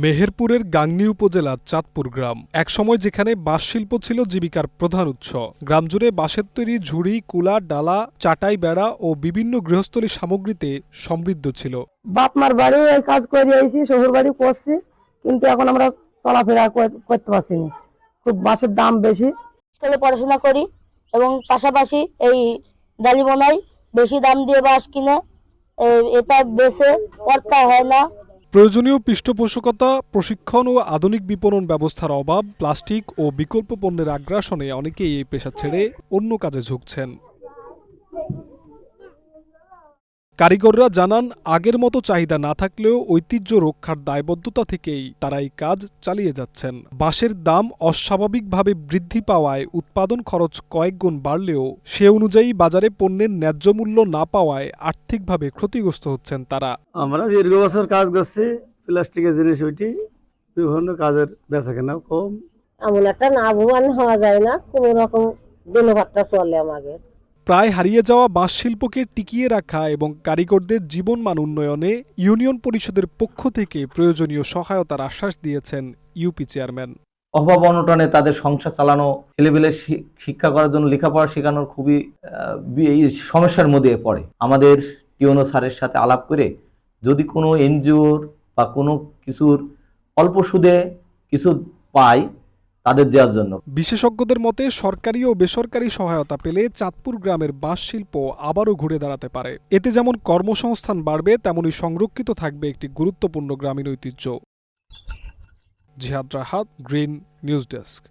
মেহেরপুরের গাংনী উপজেলার চাঁদপুর গ্রাম একসময় যেখানে বাঁশ শিল্প ছিল জীবিকার প্রধান উৎস। গ্রাম জুড়ে বাঁশের তৈরি ঝুড়ি, কুলা, ডালা, চাটাই, বেড়া ও বিভিন্ন গৃহস্থলী সামগ্রীতে সমৃদ্ধ ছিল। বাপ মার বাড়ি এই কাজ করে আইছি, শ্বশুর বাড়ি করছি, কিন্তু এখন আমরা চলাফেরা করতে পারছি না, খুব বাঁশের দাম বেশি। স্কুলে পড়াশোনা করি এবং পাশাপাশি এই ডালি বনাই, বেশি দাম দিয়ে বাঁশ কিনে এটা বেচে পড়তে হয় না। প্রয়োজনীয় পৃষ্ঠপোষকতা, প্রশিক্ষণ ও আধুনিক বিপণন ব্যবস্থার অভাব, প্লাস্টিক ও বিকল্প পণ্যের আগ্রাসনে অনেকেই এই পেশা ছেড়ে অন্য কাজে ঝুঁকছেন। কারিগররা জানান, আগের মতো চাহিদা না থাকলেও ঐতিহ্য রক্ষার দায়বদ্ধতা থেকেই তারা এই কাজ চালিয়ে যাচ্ছেন। বাঁশের দাম অস্বাভাবিকভাবে বৃদ্ধি পাওয়ায় উৎপাদন খরচ কয়েক গুণ বাড়লেও সে অনুযায়ী বাজারে পণ্যের ন্যায্য মূল্য না পাওয়ায় আর্থিকভাবে ক্ষতিগ্রস্ত হচ্ছেন তারা। আমরা দীর্ঘ বছর কাজ করছি, প্লাস্টিকের জিনিস ওইটি বিভিন্ন কাজের বেচাকেনা কম। এমন একটা লাভবান হওয়া যায় না, কোন রকম দিনভাতটা চলে আমাদের। প্রায় হারিয়ে যাওয়া বাঁশ শিল্পকে টিকিয়ে রাখা এবং কারিগরদের জীবনমান উন্নয়নে ইউনিয়ন পরিষদের পক্ষ থেকে প্রয়োজনীয় সহায়তার আশ্বাস দিয়েছেন ইউপি চেয়ারম্যান। অভাব অনটনে তাদের সংসার চালানো, ছেলেপেলে শিক্ষা করার জন্য লেখাপড়া শেখানোর খুবই সমস্যার মধ্যে পড়ে। আমাদের টিওনো স্যারের সাথে আলাপ করে যদি কোনো এনজিওর বা কোনো কিছুর অল্প সুদে কিছু পায় তাদের দেওয়ার জন্য। বিশেষজ্ঞদের মতে সরকারি ও বেসরকারি সহায়তা পেলে চাঁদপুর গ্রামের বাঁশ শিল্প আবারও ঘুরে দাঁড়াতে পারে। এতে যেমন কর্মসংস্থান বাড়বে, তেমনি সংরক্ষিত থাকবে একটি গুরুত্বপূর্ণ গ্রামীণ ঐতিহ্য। জিহাদ রাহাত, গ্রিন নিউজ ডেস্ক।